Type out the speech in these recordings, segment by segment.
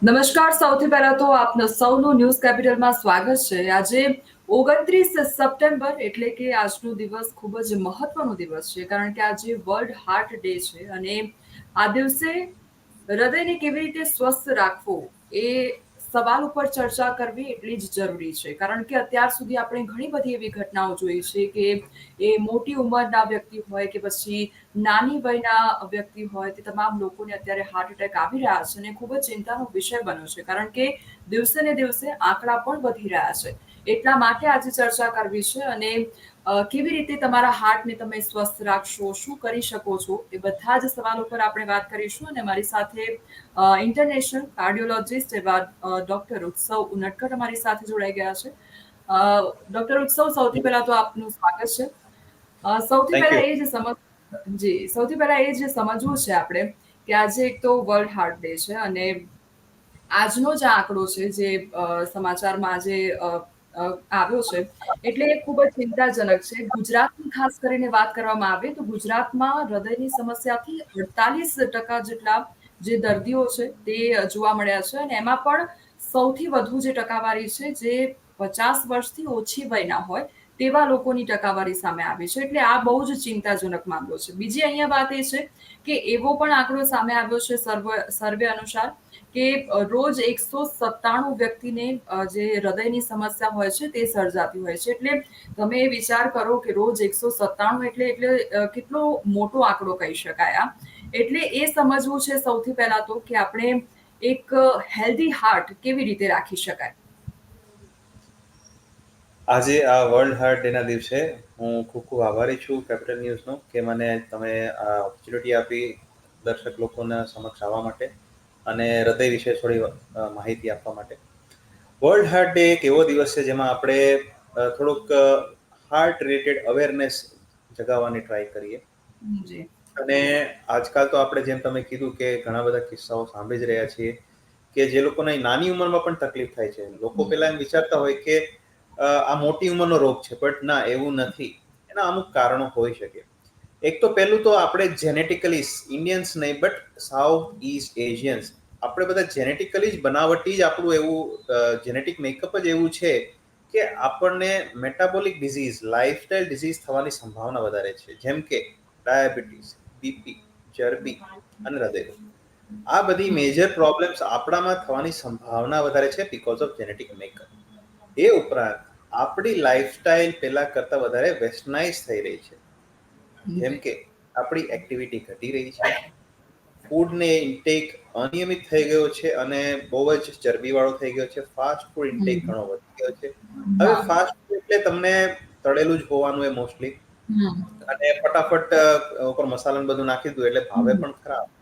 નમસ્કાર. સૌથી પહેલા તો આપનું સૌનું ન્યૂઝ કેપિટલમાં સ્વાગત છે. આજે 29 સપ્ટેમ્બર એટલે કે આજનો દિવસ ખૂબ જ મહત્વનો દિવસ છે, કારણ કે આજે વર્લ્ડ હાર્ટ ડે છે અને આ દિવસે હૃદયને કેવી રીતે સ્વસ્થ રાખવું એ સવાલ ઉપર ચર્ચા કરવી એટલી જ જરૂરી છે, કારણ કે અત્યાર સુધી આપણે ઘણી બધી એવી ઘટનાઓ જોઈ છે કે એ મોટી ઉંમરના વ્યક્તિ હોય કે પછી નાની વયના વ્યક્તિ હોય, તે તમામ લોકોને અત્યારે હાર્ટ એટેક આવી રહ્યા છે અને ખૂબ જ ચિંતાનો વિષય બન્યો છે, કારણ કે દિવસે ને દિવસે આંકડા પણ વધી રહ્યા છે. એટલા માટે આજે ચર્ચા કરવી છે અને કેવી રીતે તમારા હાર્ટને તમે સ્વસ્થ રાખશો, શું કરી શકો છો, એ બધા જ સવાલો પર આપણે વાત કરીશું. અને મારી સાથે ઇન્ટરનેશનલ કાર્ડિયોલોજિસ્ટ એવા ડોક્ટર ઉત્સવ ઉનડકટ અમારી સાથે જોડાઈ ગયા છે. ડોક્ટર ઉત્સવ, સૌથી પહેલા તો આપનું સ્વાગત છે. સૌથી થેન્ક પહેલા યુ. એ જ સૌથી પહેલા એ જ સમજવું છે આપણે કે આજે એક તો વર્લ્ડ હાર્ટ ડે છે અને આજનો જે આંકડો છે, જે સમાચારમાં આજે આવ્યો છે, એટલે એ ખૂબ જ ચિંતાજનક છે. ગુજરાતની ખાસ કરીને વાત કરવામાં આવે તો ગુજરાતમાં હૃદયની સમસ્યાથી 48% જેટલા જે દર્દીઓ છે તે જોવા મળ્યા છે અને એમાં પણ સૌથી વધુ જે ટકાવારી છે, જે 50 વર્ષથી ઓછી વયના હોય તેવા લોકોની ટકાવારી સામે આવી છે. એટલે આ બહુ જ ચિંતાજનક મામલો છે. બીજી અહીંયા વાત એ છે કે એવો પણ આંકડો સામે આવ્યો છે સર્વે અનુસાર કે રોજ 197 વ્યક્તિને જે હૃદયની સમસ્યા હોય છે તે સર્જાતી હોય છે. એટલે તમે એ વિચાર કરો કે રોજ 197 એટલે કેટલો મોટો આંકડો કહી શકાય આ. એટલે એ સમજવું છે સૌથી પહેલા તો કે આપણે એક હેલ્ધી હાર્ટ કેવી રીતે રાખી શકાય. આજે આ વર્લ્ડ હાર્ટ ડેના દિવસે હું ખૂબ ખૂબ આભારી છું કેપિટલ ન્યૂઝનો કે મને તમે આ ઓપોર્ચ્યુનિટી આપી દર્શક લોકોના સમક્ષ આવવા માટે અને હૃદય વિશે થોડી માહિતી આપવા માટે. વર્લ્ડ હાર્ટ ડે એક એવો દિવસ છે જેમાં આપણે થોડુંક હાર્ટ રિલેટેડ અવેરનેસ જગાવવાની ટ્રાય કરીએ. જી. અને આજકાલ તો આપણે જેમ તમે કીધું કે ઘણા બધા કિસ્સાઓ સાંભળી જ રહ્યા છીએ કે જે લોકોને નાની ઉંમરમાં પણ તકલીફ થાય છે. લોકો પહેલા એમ વિચારતા હોય કે આ મોટી ઉંમરનો રોગ છે, બટ ના, એવું નથી. એના અમુક કારણો હોઈ શકે. એક તો પહેલું તો આપણે જેનેટિકલી ઇન્ડિયન્સ નહીં, બટ સાઉથ ઈસ્ટ એશિયન્સ, આપણે બધા જેનેટિકલી જ બનાવટી જ આપણું એવું જેનેટિક મેકઅપ જ એવું છે કે આપણને મેટાબોલિક ડિઝીઝ, લાઇફસ્ટાઇલ ડિઝીઝ થવાની સંભાવના વધારે છે, જેમ કે ડાયાબિટીસ, બીપી, ચરબી અને હૃદય. આ બધી મેજર પ્રોબ્લેમ્સ આપણામાં થવાની સંભાવના વધારે છે બીકોઝ ઓફ જેનેટિક મેકઅપ. એ ઉપરાંત આપણી લાઈફસ્ટાઈલ પહેલા કરતા વધારે વેસ્ટર્નાઇઝ થઈ રહી છે. જેમ જી. કે આપણી એક્ટિવિટી ઘટી રહી છે, ફૂડને ઇન્ટેક અનિયમિત થઈ ગયો છે અને બહુ જ ચરબીવાળો થઈ ગયો છે, ફાસ્ટ ફૂડ ઇન્ટેક હમ. ઘણો વધી ગયો છે. હવે હા. ફાસ્ટ ફૂડ એટલે તમને તળેલું જ હોવાનું એ મોસ્ટલી, હમ. અને ફટાફટ ઉપર મસાલા બધું નાખી દીધું એટલે ભાવે હમ. પણ ખરાબ.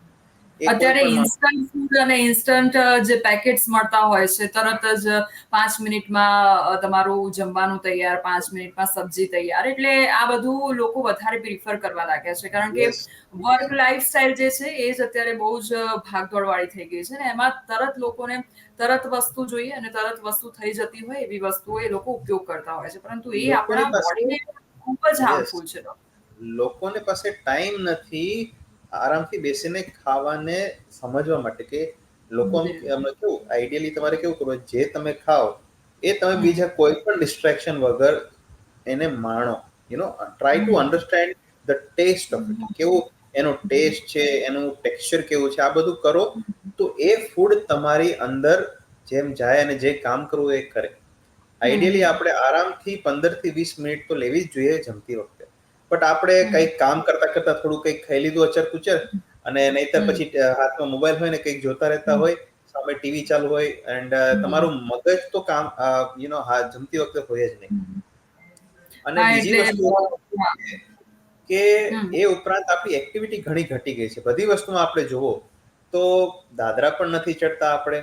એ કોઈ અત્યારે પણ ઇન્સ્ટન્ટ ફૂડ અને ઇન્સ્ટન્ટ જે પેકેટ્સ મળતા હોય છે, તરત જ 5 મિનિટમાં તમારું જમવાનું તૈયાર, 5 મિનિટમાં સબ્જી તૈયાર. એટલે આ બધું લોકો વધારે પ્રિફર કરવા લાગ્યા છે, કારણ કે યસ. વર્ક લાઈફસ્ટાઈલ જે છે એ જ અત્યારે બહુ જ ભાગદોડ વાળી થઈ ગઈ છે ને એમાં તરત લોકોને તરત વસ્તુ જોઈએ અને તરત વસ્તુ થઈ જતી હોય એવી વસ્તુઓ એ લોકો ઉપયોગ કરતા હોય છે, પરંતુ એ લોકોની આપણા પાસે બોડીને ખૂબ જ યસ, હાર્મફુલ છે. લોકોને પાસે ટાઈમ નથી આરામથી બેસીને ખાવાને સમજવા માટે કે લોકો જી. કેવું આઈડિયલી તમારે કેવું કરવું, જે તમે ખાઓ એ તમે હમ. બીજા કોઈ પણ ડિસ્ટ્રેક્શન વગર એને માણો. Try to hum. Understand the taste of it. કેવું એનો ટેસ્ટ છે, એનું ટેક્સચર કેવું છે, આ બધું કરો તો એ ફૂડ તમારી અંદર જેમ જાય અને જે કામ કરવું એ કરે. આઈડિયલી હમ. આપણે આરામથી 15 થી 20 મિનિટ તો લેવી જ જોઈએ જમતી વખતે. બટ આપણે હમ. કંઈક કામ કરતા કરતા થોડું કંઈક ખાઈ લીધું અચર કુચર, અને નહીતર હમ. પછી હાથમાં મોબાઈલ હોય ને કંઈક જોતા રહેતા હમ. હોય, સામે ટીવી ચાલુ હોય, એન્ડ હમ. તમારું મગજ તો કામ હા જમતી વખતે હોય જ નહીં. હમ. અને હા, બીજી એટલે વસ્તુ હા. કે હમ. એ ઉપરાંત આપણી એક્ટિવિટી ઘણી ઘટી ગઈ છે. બધી વસ્તુમાં આપણે જુઓ તો દાદરા પણ નથી ચડતા આપણે.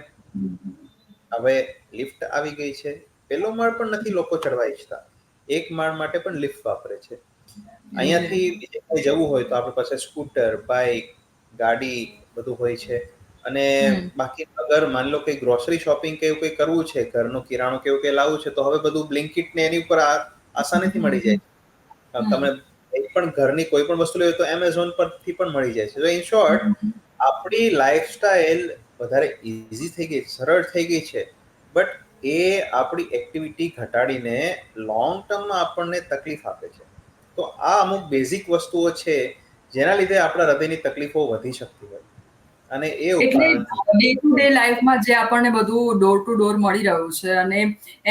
હવે લિફ્ટ આવી ગઈ છે. પેલો માળ પણ નથી લોકો ચડવા ઈચ્છતા. એક માળ માટે પણ લિફ્ટ વાપરે છે. જી. અહીંયાથી બીજે ક્યાંય જવું હોય તો આપણી પાસે સ્કૂટર, બાઈક, ગાડી બધું હોય છે. અને હમ. બાકી અગર માની લો કે ગ્રોસરી શોપિંગ કે એવું કંઈ કરવું છે, ઘરનું કિરાણું કે એવું કંઈ લાવવું છે, તો હવે બધું બ્લિંકિટ ને એની ઉપર આસાનીથી મળી જાય. તમે હમ. એક પણ ઘરની કોઈ પણ વસ્તુ લેવી તો એમેઝોન પરથી પણ મળી જાય છે. તો ઇન શોર્ટ, આપણી લાઈફસ્ટાઈલ વધારે ઇઝી થઈ ગઈ, સરળ થઈ ગઈ છે, બટ એ આપણી એક્ટિવિટી ઘટાડીને લોંગ ટર્મમાં આપણને તકલીફ આપે છે. તો આ અમુક બેઝિક વસ્તુઓ છે જેના લીધે આપણા હૃદયની તકલીફો વધી શકતી હોય, અને એ એટલે ઉપરાંત ડે ટુ ડે લાઈફમાં જે આપણને બધું ડોર ટુ ડોર મળી રહ્યું છે અને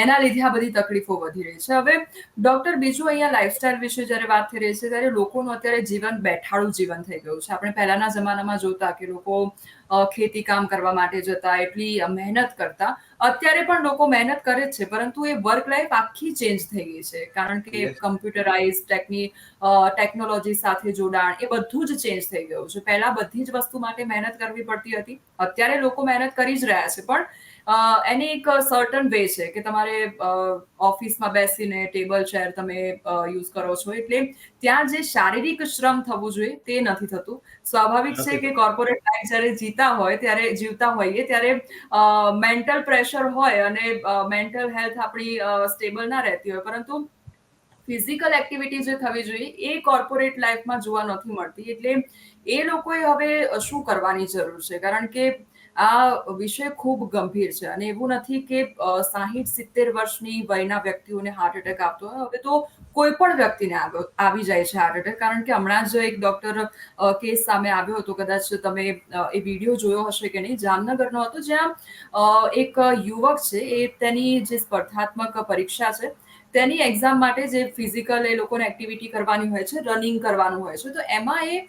એના લીધે આ બધી તકલીફો વધી રહી છે. હવે ડોક્ટર, બીજું અહીંયા લાઈફસ્ટાઈલ વિશે જ્યારે વાત થઈ રહી છે ત્યારે લોકોનું અત્યારે જીવન બેઠાડું જીવન થઈ ગયું છે. આપણે પહેલાના જમાનામાં જોતા કે લોકો ખેતી કામ કરવા માટે જતા, એટલી મહેનત કરતા. અત્યારે પણ લોકો મહેનત કરે જ છે, પરંતુ એ વર્ક લાઈફ આખી ચેન્જ થઈ ગઈ છે. કારણ કે Yes. કમ્પ્યુટરાઇઝ ટેકનોલોજી સાથે જોડાણ એ બધું જ ચેન્જ થઈ ગયું છે. પહેલા બધી જ વસ્તુ માટે મહેનત કરવી પડતી હતી. અત્યારે લોકો મહેનત કરી જ રહ્યા છે, પણ એની એક સર્ટન વે છે કે તમારે ઓફિસમાં બેસીને ટેબલ ચેર તમે યુઝ કરો છો, એટલે ત્યાં જે શારીરિક શ્રમ થવું જોઈએ તે નથી થતું. સ્વાભાવિક છે નથી કે થતું. કોર્પોરેટ લાઈફ જ્યારે જીવતા હોઈએ ત્યારે મેન્ટલ પ્રેશર હોય અને મેન્ટલ હેલ્થ આપણી સ્ટેબલ ના રહેતી હોય, પરંતુ ફિઝિકલ એક્ટિવિટી જે થવી જોઈએ એ કોર્પોરેટ લાઈફમાં જોવા નથી મળતી. એટલે એ લોકોએ હવે શું કરવાની જરૂર છે? કારણ કે આ વિષય ખૂબ ગંભીર છે અને એવું નથી કે 60-70 વર્ષની વયના વ્યક્તિઓને હાર્ટ એટેક આવતો હોય. હવે તો કોઈ પણ વ્યક્તિને આવી જાય છે હાર્ટ એટેક. કારણ કે હમણાં જ એક ડોક્ટર કેસ સામે આવ્યો હતો, કદાચ તમે એ વિડીયો જોયો હશે કે નહીં, જામનગરનો હતો, જ્યાં એક યુવક છે, એ તેની જે સ્પર્ધાત્મક પરીક્ષા છે તેની એક્ઝામ માટે જે ફિઝિકલ એ લોકોને એક્ટિવિટી કરવાની હોય છે, રનિંગ કરવાનું હોય છે, તો એમાં એ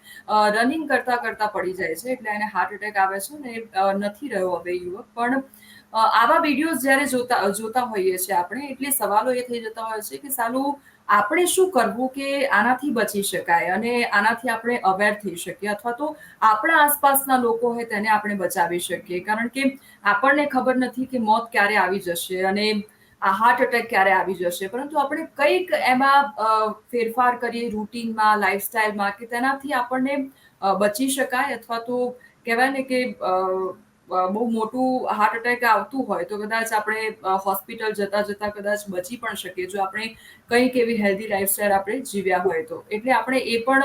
રનિંગ કરતા કરતા પડી જાય છે, એટલે એને હાર્ટ એટેક આવે છે ને નથી રહ્યો હવે યુવક. પણ આવા વિડીયોઝ જ્યારે જોતા જોતા હોઈએ છીએ આપણે, એટલે સવાલો એ થઈ જતા હોય છે કે સાલું આપણે શું કરવું કે આનાથી બચી શકાય અને આનાથી આપણે અવેર થઈ શકીએ, અથવા તો આપણા આસપાસના લોકો હોય તેને આપણે બચાવી શકીએ. કારણ કે આપણને ખબર નથી કે મોત ક્યારે આવી જશે અને આ હાર્ટ એટેક ક્યારે આવી જશે, પરંતુ આપણે કંઈક એમાં ફેરફાર કરીએ રૂટીનમાં, લાઈફસ્ટાઈલમાં, કે તેનાથી આપણને બચી શકાય. અથવા તો કહેવાય ને કે બહુ મોટું હાર્ટ એટેક આવતું હોય તો કદાચ આપણે હોસ્પિટલ જતા જતા કદાચ બચી પણ શકીએ, જો આપણે કંઈક એવી હેલ્ધી લાઈફસ્ટાઈલ આપણે જીવ્યા હોય તો. એટલે આપણે એ પણ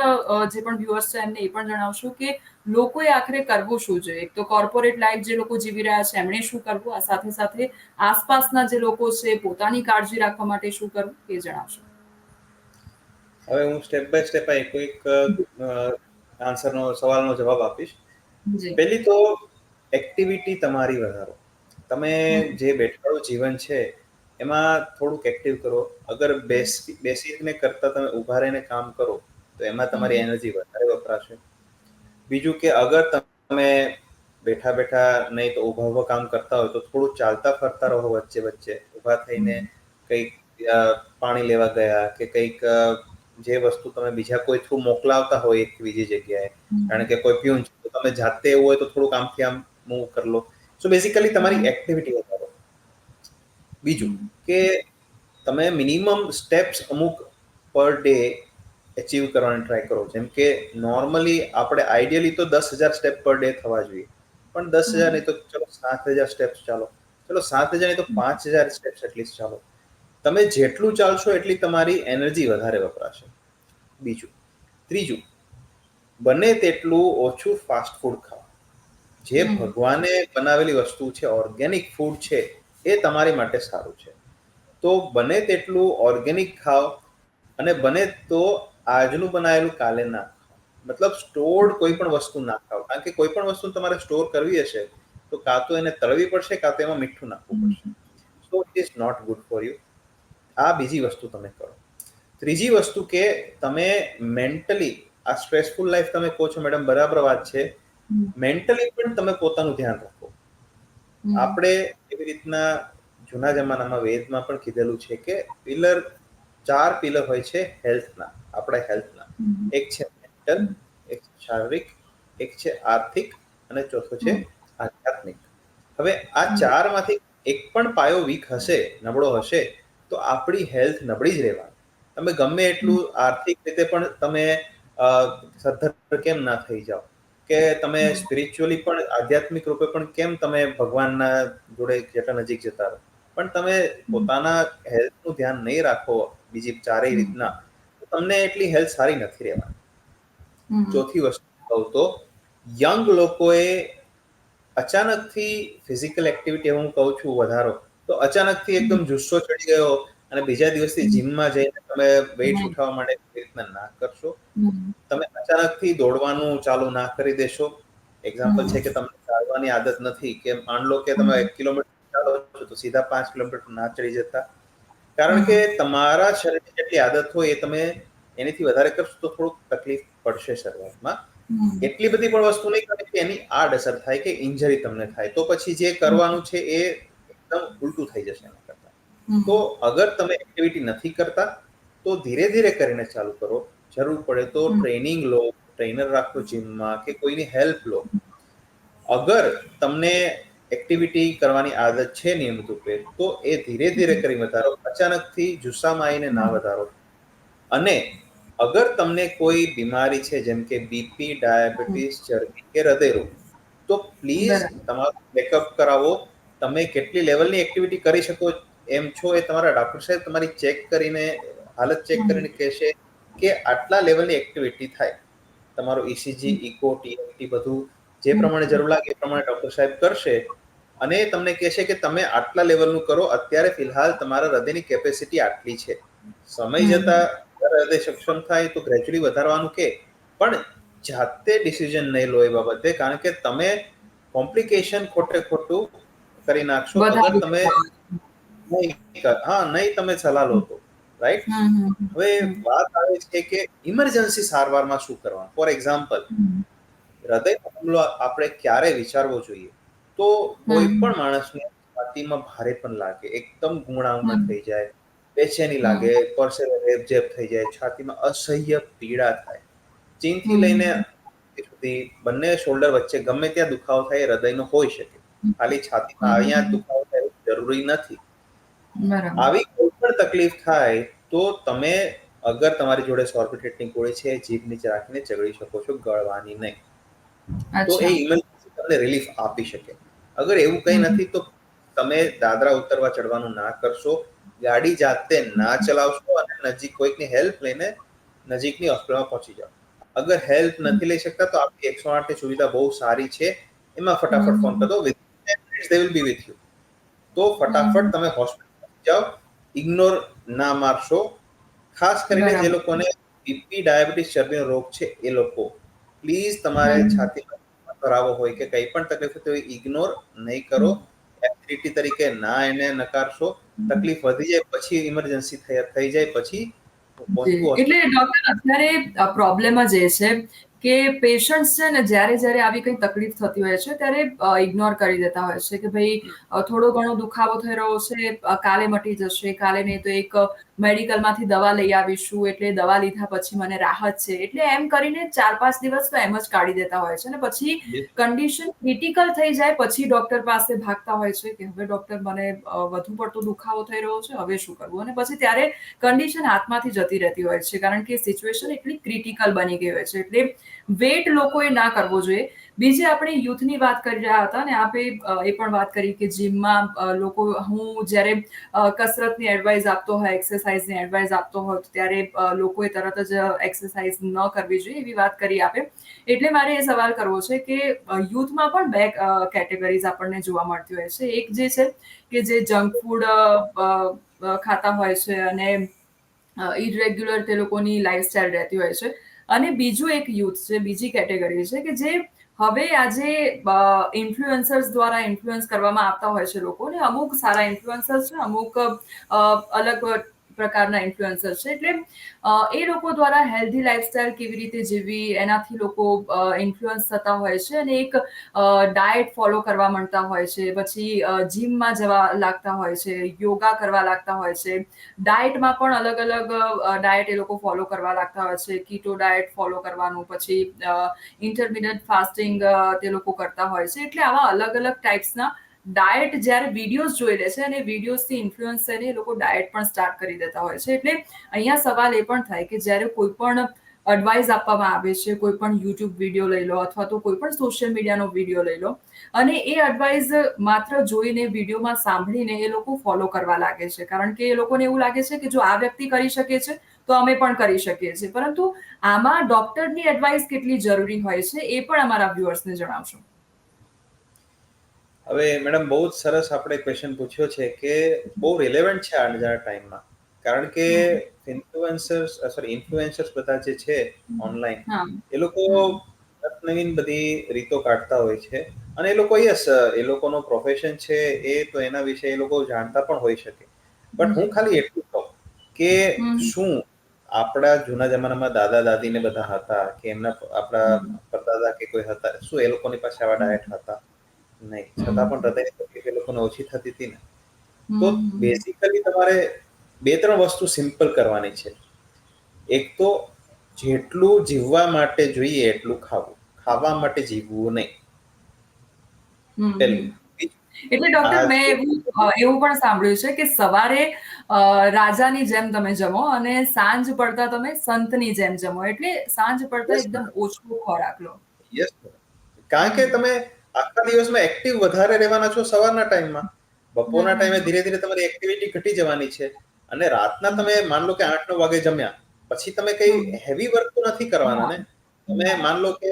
જે પણ વ્યુઅર્સ છે એમને એ પણ જણાવશું કે લોકોએ આખરે કરવું શું જોઈએ. એક તો કોર્પોરેટ લાઈફ જે લોકો જીવી રહ્યા છે એમણે શું કરવું, આ સાથે સાથે આસપાસના જે લોકો છે પોતાની કાળજી રાખવા માટે શું કરવું, એ જણાવશો. હવે હું સ્ટેપ બાય સ્ટેપ આ કોઈક આન્સરનો સવાલનો જવાબ આપીશ. જી. પહેલી તો એક્ટિવિટી તમારી વધારો. તમે હમ. જે બેઠાડું જીવન છે એમાં થોડુંક એક્ટિવ કરો. અગર બેસીને કરતા તમે ઊભા રહીને કામ કરો તો એમાં તમારી હમ. એનર્જી વધારે વપરાશે. બીજું કે અગર તમે બેઠા બેઠા નહીં તો ઊભા ઊભા કામ કરતા હોય તો થોડું ચાલતા ફરતા રહો વચ્ચે વચ્ચે. ઊભા થઈને હમ. કંઈક પાણી લેવા ગયા કે કંઈક જે વસ્તુ તમે બીજા કોઈ થ્રુ મોકલાવતા હોય એક બીજી જગ્યાએ, હમ. કારણ કે કોઈ પ્યુન છે તો તમે જાતે એવું હોય તો થોડુંક આમથી આમ મૂવ કરી લો. સો બેઝિકલી તમારી હમ. એક્ટિવિટી વધારો. બીજું હમ. કે તમે મિનિમમ સ્ટેપ્સ અમુક પર ડે અચીવ કરવાની ટ્રાય કરો. જેમ કે નોર્મલી આપણે આઈડિયલી તો 10,000 સ્ટેપ પર ડે થવા જોઈએ, પણ 10,000 નહીં તો ચલો 7,000 સ્ટેપ્સ ચાલો. ચલો 7,000 નહીં તો 5,000 સ્ટેપ્સ એટલીસ્ટ ચાલો. તમે જેટલું ચાલશો એટલી તમારી એનર્જી વધારે વપરાશે. બીજું. ત્રીજું, બને તેટલું ઓછું ફાસ્ટ ફૂડ ખાઓ. જે હમ. ભગવાને બનાવેલી વસ્તુ છે, ઓર્ગેનિક ફૂડ છે, એ તમારી માટે સારું છે. તો બને તેટલું ઓર્ગેનિક ખાઓ, અને બને તો આજનું બનાવેલું કાલે ના ખાઓ. મતલબ સ્ટોર્ડ કોઈ પણ વસ્તુ ના ખાઓ. કારણ કે કોઈ પણ વસ્તુ તમારે સ્ટોર કરવી હશે તો કાં તો એને તળવી પડશે, કાં તો એમાં મીઠું નાખવું પડશે. Hmm. So it is not good for you. આ બીજી વસ્તુ તમે કરો. ત્રીજી વસ્તુ કે તમે મેન્ટલી, આ સ્ટ્રેસફુલ લાઈફ તમે કહો છો મેડમ, બરાબર વાત છે. હમ. મેન્ટલી પણ તમે પોતાનું ધ્યાન રાખો. હમ. આપણે એવી રીતના જૂના જમાનામાં વેદમાં પણ કીધેલું છે કે પિલર, 4 પિલર હોય છે હેલ્થના, આપણા હેલ્થના. હમ. એક છે મેન્ટલ, એક છે શારીરિક, એક છે આર્થિક અને ચોથો છે હમ. આધ્યાત્મિક. હવે આ હમ. ચારમાંથી એક પણ પાયો વીક હશે, નબળો હશે, તો આપણી હેલ્થ નબળી જ રહેવાની. તમે ગમે એટલું આર્થિક રીતે પણ તમે સદ્ધર કેમ ના થઈ જાઓ, કે તમે હમ. સ્પિરિચ્યુઅલી પણ, આધ્યાત્મિક રૂપે પણ કેમ તમે ભગવાનના જોડે જેટલા નજીક જતા રહો, પણ તમે હમ. પોતાના હેલ્થનું ધ્યાન નહીં રાખો બીજી ચારેય હમ. રીતના, તો તમને એટલી હેલ્થ સારી નથી રહેવાની. હમ. ચોથી વસ્તુ કહું તો યંગ લોકોએ અચાનકથી ફિઝિકલ એક્ટિવિટી હું કહું છું વધારો, તો અચાનકથી એકદમ જુસ્સો ચડી ગયો અને બીજા દિવસથી જીમમાં જઈને તમે વેઇટ્સ ઉઠાવવા માટે એવી રીતના ના કરશો. તમે અચાનકથી દોડવાનું ચાલુ ના કરી દેશો. એક્ઝામ્પલ છે કે તમને ચાલવાની આદત નથી, કે માન લો કે તમે 1 કિલોમીટર ચાલો છો તો સીધા 5 કિલોમીટર ના ચડી જતા. કારણ કે તમારા શરીરની જેટલી આદત હોય એ તમે એનાથી વધારે કરશો તો થોડુંક તકલીફ પડશે શરૂઆતમાં. એટલી બધી પણ વસ્તુ નહીં કરે કે એની આડઅસર થાય કે ઇન્જરી તમને થાય, તો પછી જે કરવાનું છે એ એકદમ ઉલટું થઈ જશે એના કરતા. તો અગર તમે એક્ટિવિટી નથી કરતા તો ધીરે ધીરે કરીને ચાલુ કરો. જરૂર પડે તો ટ્રેનિંગ લો, ટ્રેનર રાખો જીમમાં, કે કોઈની હેલ્પ લો. અગર તમને એક્ટિવિટી કરવાની આદત છે નિયમિત રૂપે, તો એ ધીરે ધીરે કરી વધારો. અચાનકથી જુસ્સામાં આવીને ના વધારો. અને અગર તમને કોઈ બીમારી છે, જેમ કે બીપી, ડાયાબિટીસ, ચરબી કે હૃદયરોગ, તો પ્લીઝ બરાબર. તમારું ચેકઅપ કરાવો. તમે કેટલી લેવલની એક્ટિવિટી કરી શકો એમ છો એ તમારા ડોક્ટર સાહેબ તમારી ચેક કરીને, હાલત ચેક કરીને કહેશે કે આટલા લેવલની એક્ટિવિટી થાય. તમારો ઇસીજી, ઇકો, ટીએમટી બધું જે પ્રમાણે જરૂર લાગે એ પ્રમાણે ડોક્ટર સાહેબ કરશે અને તમને કહેશે કે તમે આટલા લેવલનું કરો. અત્યારે ફિલહાલ તમારા હૃદયની કેપેસિટી આટલી છે. સમય જતા હૃદય સક્ષમ થાય તો ગ્રેજ્યુઅલી વધારવાનું કે, પણ જાતે ડિસિઝન નહીં લો એ બાબતે, કારણ કે તમે કોમ્પ્લિકેશન ખોટે ખોટું કરી નાખશો અગર વધારે તમે નહીં તમે સલાહ લો તો. રાઈટ? હવે વાત આવે છે કે ઇમરજન્સી સારવારમાં શું કરવાનું. ફોર એક્ઝામ્પલ, હૃદયનો હુમલો આપણે ક્યારે વિચારવો જોઈએ? તો કોઈ પણ માણસને છાતીમાં ભારે પણ લાગે, એકદમ ગુંગળામણ થઈ જાય, બેચેની લાગે, પરસેવે રેબઝેબ થઈ જાય, છાતીમાં અસહ્ય પીડા થાય, ચીનથી લઈને સુધી બંને શોલ્ડર વચ્ચે ગમે ત્યાં દુખાવો થાય એ હૃદયનો હોઈ શકે. ખાલી છાતીમાં અહીંયા જ દુખાવો થાય એવું જરૂરી નથી. બરાબર. આવી કોઈ પણ તકલીફ થાય તો તમે, અગર તમારી જોડે સોર્બિટ્રેટની ગોળી છે, જીભ નીચે રાખીને ચગડી શકો છો, ગળવાની નહીં. તો એ અચ્છા. ઇમરજન્સી તમને રિલીફ આપી શકે. અગર એવું કંઈ નથી તો તમે દાદરા ઉતરવા ચડવાનું ના કરશો, ગાડી જાતે ના ચલાવશો અને નજીક કોઈકની હેલ્પ લઈને નજીકની હોસ્પિટલમાં પહોંચી જાઓ. અગર હેલ્પ નથી લઈ શકતા તો આપણી 108 ની સુવિધા બહુ સારી છે. એમાં ફટાફટ ફોન કરી દો, within 10 minutes they will be with you. તો ફટાફટ તમે હોસ્પિટલ જાઓ, ઇગ્નોર ના મારશો. ખાસ કરીને જે બરાબર. લોકોને બીપી, ડાયાબિટીસ, ચરબીનો રોગ છે એ લોકો, પ્લીઝ તમારે છાતીમાં કરાવવો હોય કે કંઈ પણ તકલીફ હોય તો ઇગ્નોર નહીં કરો. એક્ટિવિટી તરીકે ના એને નકારશો. તકલીફ વધી જાય પછી ઇમરજન્સી થઈ જાય પછી જી. પહોંચવું એટલે ડોક્ટર અત્યારે પ્રોબ્લેમ જ એ છે કે પેશન્ટ્સ છે ને જ્યારે આવી કંઈ તકલીફ થતી હોય છે ત્યારે ઇગ્નોર કરી દેતા હોય છે કે ભઈ થોડો ઘણો દુખાવો થઈ રહ્યો છે, કાલે મટી જશે, કાલે નહીં તો એક મેડિકલમાંથી દવા લઈ આવીશું, એટલે દવા લીધા પછી મને રાહત છે. એટલે એમ કરીને 4-5 દિવસ તો એમ જ કાઢી દેતા હોય છે, અને પછી કન્ડિશન ક્રિટિકલ થઈ જાય પછી ડોક્ટર પાસે ભાગતા હોય છે કે હવે ડોક્ટર મને વધુ પડતો દુખાવો થઈ રહ્યો છે, હવે શું કરવું? અને પછી ત્યારે કન્ડિશન હાથમાંથી જતી રહેતી હોય છે, કારણ કે સિચ્યુએશન એટલી ક્રિટિકલ બની ગઈ હોય છે. એટલે વેઇટ લોકોએ ના કરવો જોઈએ. બીજી આપણે યુથની વાત કરી રહ્યા હતા અને આપે એ પણ વાત કરી કે જીમમાં લોકો, હું જ્યારે કસરતની એડવાઇસ આપતો હોય, એક્સરસાઇઝની એડવાઇસ આપતો હોય તો ત્યારે લોકોએ તરત જ એક્સરસાઇઝ ન કરવી જોઈએ એવી વાત કરી આપે. એટલે મારે એ સવાલ કરવો છે કે યુથમાં પણ 2 કેટેગરીઝ આપણને જોવા મળતી હોય છે. એક જે છે કે જે જંક ફૂડ ખાતા હોય છે અને ઇરેગ્યુલર તે લોકોની લાઈફસ્ટાઈલ રહેતી હોય છે. અને બીજું એક યુથ છે, બીજી કેટેગરી છે કે જે હવે આજે ઇન્ફ્લુએન્સર્સ દ્વારા ઇન્ફ્લુઅન્સ કરવામાં આવતા હોય છે લોકોને. અમુક સારા ઇન્ફ્લુએન્સર્સ છે, અમુક અલગ પ્રકારના ઇન્ફ્લુએન્સર્સ છે. એટલે એ લોકો દ્વારા હેલ્ધી લાઈફસ્ટાઈલ કેવી રીતે જીવવી એનાથી લોકો ઇન્ફ્લુઅન્સ થતા હોય છે અને એક ડાયટ ફોલો કરવા માંડતા હોય છે. પછી જીમમાં જવા લાગતા હોય છે, યોગા કરવા લાગતા હોય છે. ડાયટમાં પણ અલગ-અલગ ડાયટ એ લોકો ફોલો કરવા લાગતા હોય છે. કીટો ડાયટ ફોલો કરવાનું, પછી ઇન્ટરમિડિયેટ ફાસ્ટિંગ તે લોકો કરતા હોય છે. એટલે આવા અલગ-અલગ ટાઈપ્સના ડાયટ જ્યારે વિડીયોઝ જોઈ લે છે અને વિડીયોઝથી ઇન્ફ્લુઅન્સ થઈને એ લોકો ડાયટ પણ સ્ટાર્ટ કરી દેતા હોય છે. એટલે અહીંયા સવાલ એ પણ થાય કે જ્યારે કોઈ પણ એડવાઇસ આપવામાં આવે છે, કોઈ પણ YouTube વિડીયો લઈ લો અથવા તો કોઈ પણ સોશિયલ મીડિયાનો વિડીયો લઈ લો અને એ એડવાઇસ માત્ર જોઈને, વિડીયોમાં સાંભળીને એ લોકો ફોલો કરવા લાગે છે. કારણ કે એ લોકોને એવું લાગે છે કે જો આ વ્યક્તિ કરી શકે છે, તો અમે પણ કરી શકીએ છીએ. પરંતુ આમાં ડોક્ટરની એડવાઇસ કેટલી જરૂરી હોય છે, એ પણ અમારા વ્યુઅર્સને જણાવશો. હવે મેડમ બહુ જ સરસ આપણે ક્વેશ્ચન પૂછ્યો છે કે બહુ રિલેવન્ટ છે આજના ટાઈમમાં. કારણ કે હમ. ઇન્ફ્લુએન્સર્સ બધા જે છે ઓનલાઈન, હા. એ લોકો હમ. નવીન બધી રીતો કાઢતા હોય છે. અને એ લોકો એ લોકોનો પ્રોફેશન છે, એ તો એના વિશે એ લોકો જાણતા પણ હોઈ શકે. બટ હું જી. ખાલી એટલું કહું કે હમ. શું આપણા જૂના જમાનામાં દાદા દાદી ને બધા હતા કે આપણા હમ. પરદાદા કે કોઈ હતા, શું એ લોકોની પાસે આવા હમ. ડાયટ હતા? નહીં. છતાં પણ હમ. હૃદયની તકલીફ એ લોકોને ઓછી થતી હતી ને. તો હમ. બેઝિકલી તમારે 2-3 વસ્તુ સિમ્પલ કરવાની છે. એક તો જેટલું જીવવા માટે જોઈએ એટલું ખાવું. ખાવા માટે જીવવું નહીં. હમ. પહેલું. હમ. બીજું, એટલે ડોક્ટર મેં આજે એવું પણ સાંભળ્યું છે કે સવારે રાજાની જેમ તમે જમો અને સાંજ પડતા તમે સંતની જેમ જમો. એટલે સાંજ પડતા યસ એકદમ મેડમ, ઓછો ખોરાક લો. Yes madam. કારણ કે હમ. તમે આખા દિવસમાં એક્ટિવ વધારે રહેવાના છો સવારના ટાઈમમાં. હમ. બપોરના ટાઈમે હમ. ધીરે ધીરે તમારી એક્ટિવિટી ઘટી જવાની છે. અને રાતના હમ. તમે માન લો કે 8-9 વાગે જમ્યા, પછી તમે કઈ હમ. હેવી વર્ક તો નથી કરવાના હા. ને. તમે ના. માન લો કે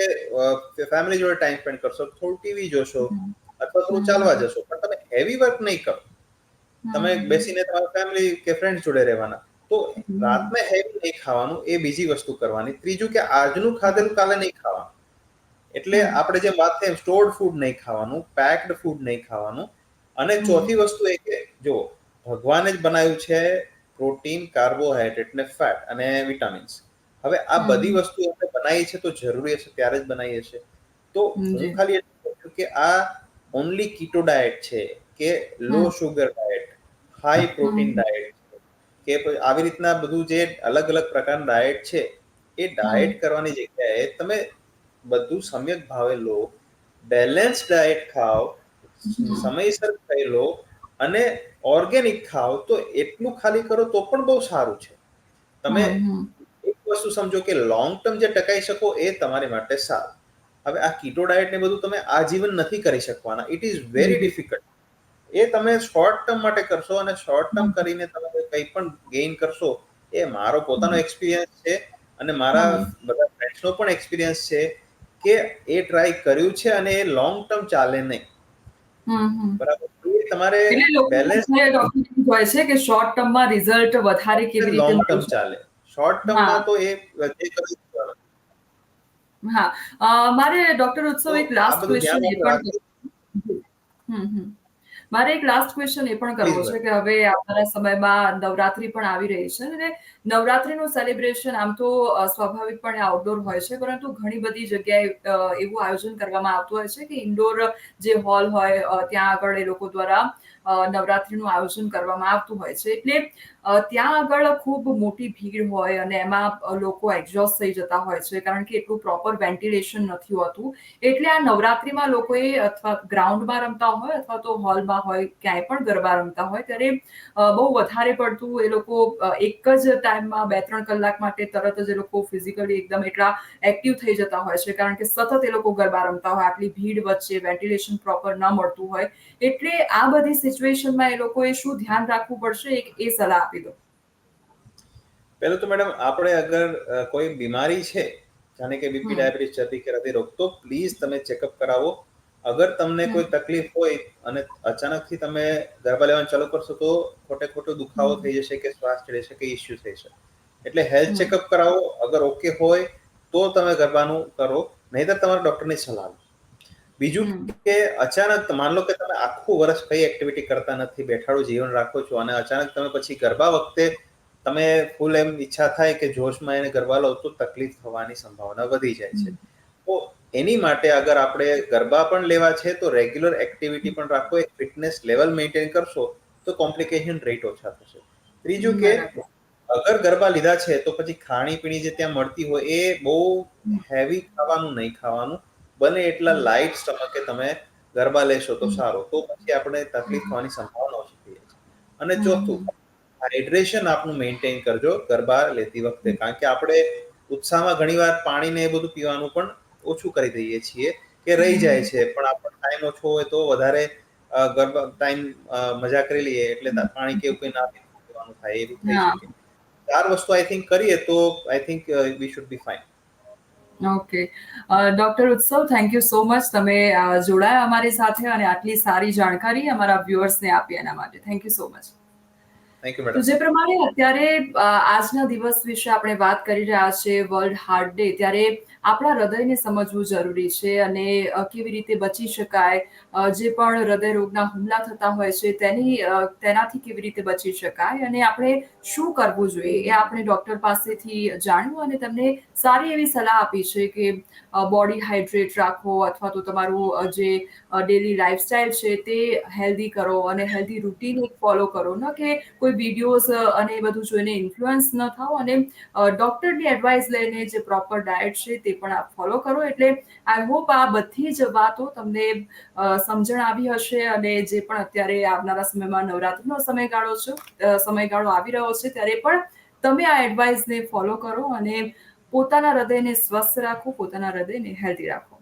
ફેમિલી જોડે ટાઈમ સ્પેન્ડ કરશો, થોડું ટીવી જોશો હમ. અથવા થોડું ચાલવા હમ. જશો, પણ તમે હેવી વર્ક નહીં કરો. તમે હમ. બેસીને તમારા ફેમિલી કે ફ્રેન્ડ્સ જોડે રહેવાના. તો હમ. રાતના હેવી નહીં ખાવાનું, એ બીજી વસ્તુ કરવાની. ત્રીજું કે આજનું ખાધેલું કાલે નહીં ખાવાનું. એટલે હમ. આપણે જેમ વાત થઈ એમ સ્ટોર્ડ ફૂડ નહીં ખાવાનું, પેક્ડ ફૂડ નહીં ખાવાનું. અને હમ. ચોથી વસ્તુ એ કે જો ભગવાને જ બનાવ્યું છે પ્રોટીન, કાર્બોહાઈડ્રેટ ને ફેટ અને વિટામિન્સ. હવે આ બધી હમ. વસ્તુ આપણે બનાવી છે તો જરૂરી હશે ત્યારે જ બનાવી હશે. તો હમ. હું જી. ખાલી એટલું કહું છું કે આ ઓન્લી કીટો ડાયટ છે, કે લો હમ. શુગર ડાયટ, હાઈ પ્રોટીન હમ. ડાયટ કે આવી રીતના બધું જે અલગ અલગ પ્રકારના ડાયટ છે, એ ડાયટ હમ. કરવાની જગ્યાએ તમે બધું સમ્યક ભાવે લો, બેલેન્સ ડાયટ ખાઓ, હમ. સમયસર ખાઈ લો અને ઓર્ગેનિક ખાઓ, તો એટલું ખાલી કરો તો પણ બહુ સારું છે. તમે હમ. હમ. એક વસ્તુ સમજો કે લોંગ ટર્મ જે ટકાઈ શકો એ તમારી માટે સારું. હવે આ કીટો ડાયટ ને બધું તમે આજીવન નથી કરી શકવાના. ઇટ ઇઝ વેરી જી. ડિફિકલ્ટ. એ તમે શોર્ટ ટર્મ માટે કરશો અને શોર્ટ ટર્મ હમ. કરીને તમે કંઈ પણ ગેઇન કરશો. એ મારો પોતાનો હમ. એક્સપિરિયન્સ છે અને મારા હમ. બધા ફ્રેન્ડ્સનો પણ એક્સપિરિયન્સ છે કે એ ટ્રાય કર્યું છે અને એ લોંગ ટર્મ ચાલે નહીં. હમ. બરાબર? એ તમારે એટલે લોકો બેલેન્સ અત્યારે ડોક્ટર એવું હોય છે કે શોર્ટ ટર્મમાં રિઝલ્ટ વધારે કેવી રીતે લોંગ ટર્મ મળી શકે? ચાલે. શોર્ટ હા, ટર્મમાં તો એ જે કરવું જ પડે. હા. મારે ડોક્ટર તો ઉત્સવ એક આ લાસ્ટ બધું ક્વેશ્ચન એ ધ્યાનમાં પણ રાખજો. જી. હમ. હમ. મારે એક લાસ્ટ ક્વેશ્ચન એ પણ પ્લીઝ કરવો છે ભાઈ. કે હવે આવનારા સમયમાં નવરાત્રી પણ આવી રહી છે અને નવરાત્રીનું સેલિબ્રેશન આમ તો સ્વાભાવિકપણે આઉટડોર હોય છે, પરંતુ ઘણી બધી જગ્યાએ એવું આયોજન કરવામાં આવતું હોય છે કે ઇન્ડોર જે હોલ હોય ત્યાં આગળ એ લોકો દ્વારા નવરાત્રીનું આયોજન કરવામાં આવતું હોય છે. એટલે ત્યાં આગળ ખૂબ મોટી ભીડ હોય અને એમાં લોકો એક્ઝોસ્ટ થઈ જતા હોય છે, કારણ કે એટલું પ્રોપર વેન્ટિલેશન નથી હોતું. એટલે આ નવરાત્રીમાં લોકોએ અથવા ગ્રાઉન્ડમાં રમતા હોય અથવા તો હોલમાં હોય, ક્યાંય પણ ગરબા રમતા હોય ત્યારે બહુ વધારે પડતું એ લોકો એક જ ટાઈમમાં 2-3 કલાક માટે તરત જ એ લોકો ફિઝિકલી એકદમ એટલા એક્ટિવ થઈ જતા હોય છે, કારણ કે સતત એ લોકો ગરબા રમતા હોય, આટલી ભીડ વચ્ચે વેન્ટિલેશન પ્રોપર ન મળતું હોય. એટલે આ બધી સિચ્યુએશનમાં એ લોકોએ શું ધ્યાન રાખવું પડશે, એક એ સલાહ આપી દો. પહેલું તો મેડમ આપણે અગર કોઈ બીમારી છે, જાણે કે બીપી, હમ. ડાયાબિટીસ, છાતી કે હૃદયરોગ, તો પ્લીઝ તમે ચેકઅપ કરાવો. અગર તમને હમ. કોઈ તકલીફ હોય અને અચાનકથી તમે ગરબા લેવાનું ચાલુ કરશો તો ખોટે ખોટો દુખાવો હમ. થઈ જશે કે શ્વાસ ચડી શકે, ઇશ્યુ થઈ શકે. એટલે હેલ્થ હમ. ચેકઅપ કરાવો. અગર ઓકે હોય તો તમે ગરબાનું કરો, નહીંતર તમારા ડોક્ટરની સલાહ લો. બીજું હમ. કે અચાનક માન લો કે તમે આખું વર્ષ કઈ એક્ટિવિટી કરતા નથી, બેઠાડું જીવન રાખો છો અને અચાનક તમે પછી ગરબા વખતે તમે ફૂલ એમ ઈચ્છા થાય કે જોશમાં એને ગરબા લો, તો તકલીફ થવાની સંભાવના વધી જાય છે. હમ. તો એની માટે અગર આપણે ગરબા પણ લેવા છે તો રેગ્યુલર એક્ટિવિટી પણ રાખો, એક ફિટનેસ લેવલ મેન્ટેન કરશો તો કોમ્પ્લિકેશન રેટ ઓછા થશે. ત્રીજું કે બરાબર. અગર ગરબા લીધા છે તો પછી ખાણી-પીણી જે ત્યાં મળતી હોય એ બહુ હેવી ખાવાનું નહીં ખાવાનું. બને એટલા હમ. લાઈટ સ્ટમકે તમે ગરબા લેશો તો હમ. સારું. તો પછી આપણે તકલીફ હમ. થવાની સંભાવના ઓછી થઈ જાય છે. અને ચોથું, હમ. હાઇડ્રેશન આપનું મેન્ટેન કરજો ગરબા લેતી વખતે. કારણ કે આપણે ઉત્સાહમાં ઘણીવાર પાણીને એ બધું પીવાનું પણ ઓછું કરી દઈએ છીએ કે રહી જાય હમ. છે. પણ આપણો ટાઈમ ઓછો હોય તો વધારે ગરબા ટાઈમ મજા કરી લઈએ એટલે પાણી કે એવું કંઈ ના પીવાનું થાય, એવું થઈ હા. શકે. 4 વસ્તુ આઈ થિંક કરીએ તો I think we should be fine. Okay. Doctor ઉત્સવ, થેન્ક યુ સો મચ. તમે જોડાયા અમારી સાથે અને આટલી સારી જાણકારી અમારા વ્યુઅર્સને આપી એના માટે. Thank you so much. Thank you તો મેડમ. જે પ્રમાણે અત્યારે આજના દિવસ વિશે આપણે વાત કરી રહ્યા છીએ, વર્લ્ડ હાર્ટ ડે, ત્યારે આપણા હૃદયને સમજવું જરૂરી છે અને કેવી રીતે બચી શકાય, જે પણ હૃદય રોગના હુમલા થતા હોય છે તેનાથી કેવી રીતે બચી શકાય અને આપણે શું કરવું જોઈએ એ આપણે ડૉક્ટર પાસેથી જાણ્યું અને તેમને સારી એવી સલાહ આપી છે કે બોડી હાઇડ્રેટ રાખો અથવા તો તમારું જે ડેલી લાઈફસ્ટાઈલ છે તે હેલ્ધી કરો અને હેલ્ધી રૂટીન એક ફોલો કરો. ન કે કોઈ વિડીયોઝ અને એ બધું જોઈને ઇન્ફ્લુઅન્સ ન થાઓ અને ડૉક્ટરની એડવાઇસ લઈને જે પ્રોપર ડાયટ છે તે પણ આપ ફોલો કરો. એટલે આઈ હોપ આ બધી જ વાતો તમને સમજણ આવી હશે અને જે પણ અત્યારે આવનારા સમયમાં નવરાત્રિનો સમયગાળો આવી રહ્યો છે ત્યારે પણ તમે આ એડવાઇસને ફોલો કરો અને પોતાના હૃદયને સ્વસ્થ રાખો, પોતાના હૃદયને હેલ્ધી રાખો.